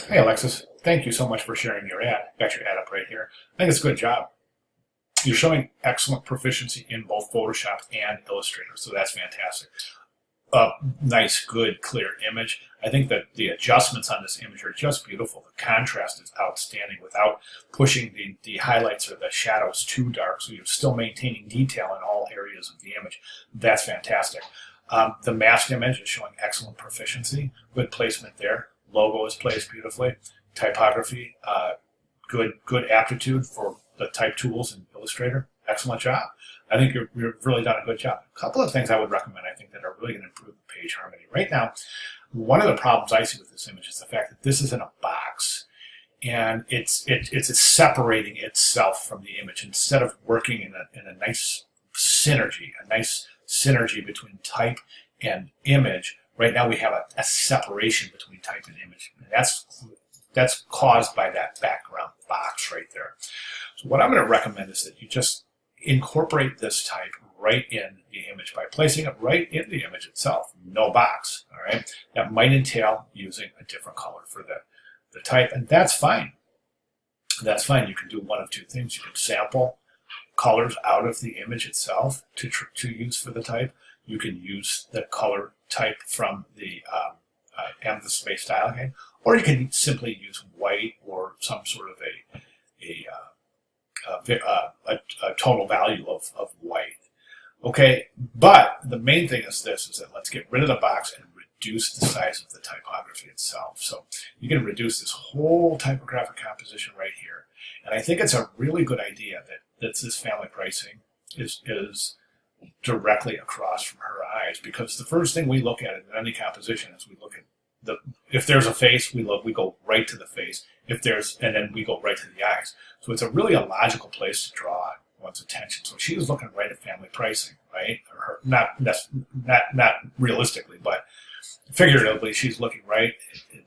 Hey Alexis, thank you so much for sharing your ad. Got your ad up right here. I think it's a good job. You're showing excellent proficiency in both Photoshop and Illustrator, so that's fantastic. A nice, good, clear image. I think that the adjustments on this image are just beautiful. The contrast is outstanding without pushing the highlights or the shadows too dark, so you're still maintaining detail in all areas of the image. That's fantastic. The masked image is showing excellent proficiency, good placement there. Logo is placed beautifully. Typography, good aptitude for the type tools in Illustrator. Excellent job. I think you've really done a good job. A couple of things I would recommend, I think, that are really going to improve the page harmony. Right now, one of the problems I see with this image is the fact that this is in a box, and it's separating itself from the image instead of working in a nice synergy between type and image. Right now, we have a separation between type and image, and that's caused by that background box right there. So what I'm going to recommend is that you just incorporate this type right in the image by placing it right in the image itself. No box, all right? That might entail using a different color for the type, and that's fine. That's fine. You can do one of two things. You can sample colors out of the image itself to use for the type. You can use the color type from the Amethyst Space Style Guide, or you can simply use white or some sort of a total value of white. Okay, but the main thing is this, is that let's get rid of the box and reduce the size of the typography itself. So you can reduce this whole typographic composition right here. And I think it's a really good idea that this family pricing is directly across from her eyes, because the first thing we look at in any composition is we look at if there's a face, we go right to the face. And then we go right to the eyes. So it's really a logical place to draw one's attention. So she was looking right at family pricing, right? Or not realistically, but figuratively, she's looking right.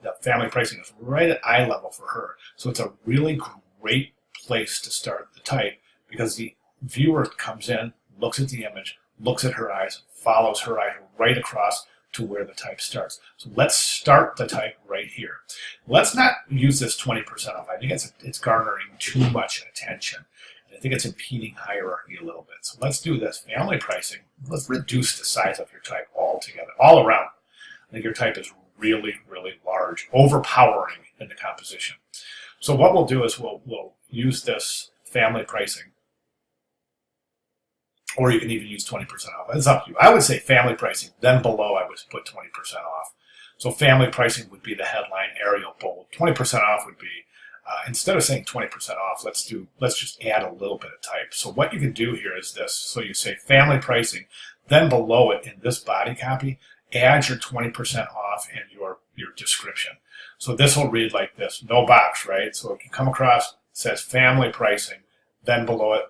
The family pricing is right at eye level for her. So it's a really great place to start the type, because the viewer comes in, looks at the image, looks at her eyes, follows her eye right across to where the type starts. So let's start the type right here. Let's not use this 20% off. I think it's garnering too much attention. I think it's impeding hierarchy a little bit. So let's do this. Family pricing, let's reduce the size of your type altogether, all around. I think your type is really, really large, overpowering in the composition. So what we'll do is we'll use this family pricing, or you can even use 20% off. It's up to you. I would say family pricing, then below I would put 20% off. So family pricing would be the headline, Arial bold. 20% off would be, instead of saying 20% off, let's just add a little bit of type. So what you can do here is this. So you say family pricing, then below it in this body copy, add your 20% off and your description. So this will read like this, no box, right? So if you come across, it says family pricing, then below it,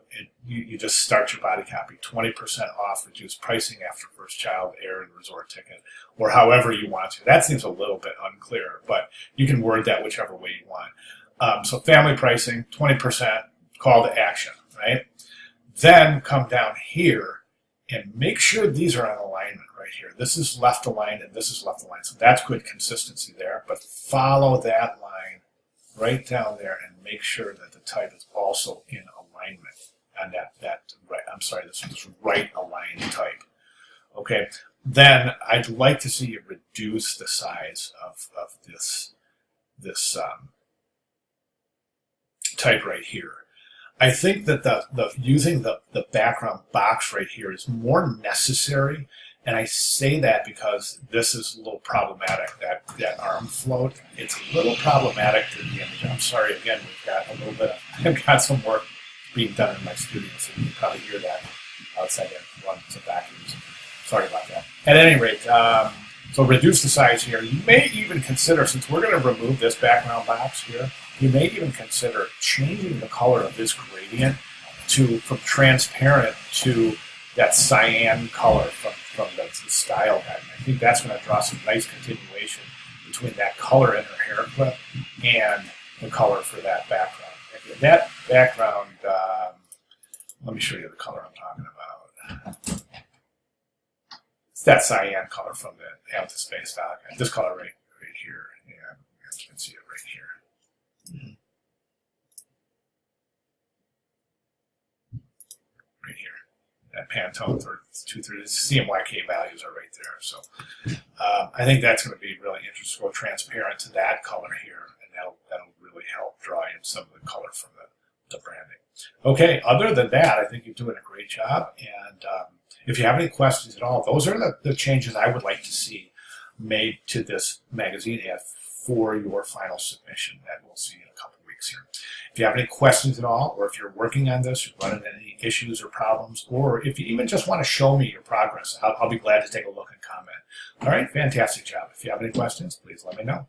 you just start your body copy, 20% off reduced pricing after first child, air and resort ticket, or however you want to. That seems a little bit unclear, but you can word that whichever way you want. So family pricing, 20%, call to action, right? Then come down here and make sure these are on alignment right here. This is left aligned and this is left aligned. So that's good consistency there, but follow that line right down there and make sure that the type is also in alignment on this is right aligned type. Okay, then I'd like to see you reduce the size of this type right here. I think that using the background box right here is more necessary, and I say that because this is a little problematic. That arm float, it's a little problematic to the image. I'm sorry, again, I've got some work being done in my studio, so you can probably hear that outside there running some vacuums. Sorry about that. At any rate, so reduce the size here. You may even consider, since we're going to remove this background box here, you may even consider changing the color of this gradient from transparent to that cyan color from the style guide. I think that's going to draw some nice continuation between that color in her hair clip and the color for that background. That background, let me show you the color I'm talking about. It's that cyan color from the Amethyst Space Style Guide. This color right here, and you can see it right here. Pantone 230. The CMYK values are right there. So I think that's going to be really interesting. Go transparent to that color here, and that'll really help draw in some of the color from the branding. Okay, other than that, I think you're doing a great job. And if you have any questions at all, those are the changes I would like to see made to this magazine ad for your final submission that we'll see in a couple of weeks here. If you have any questions at all, or if you're working on this, you're running into any issues or problems, or if you even just want to show me your progress, I'll be glad to take a look and comment. All right, fantastic job. If you have any questions, please let me know.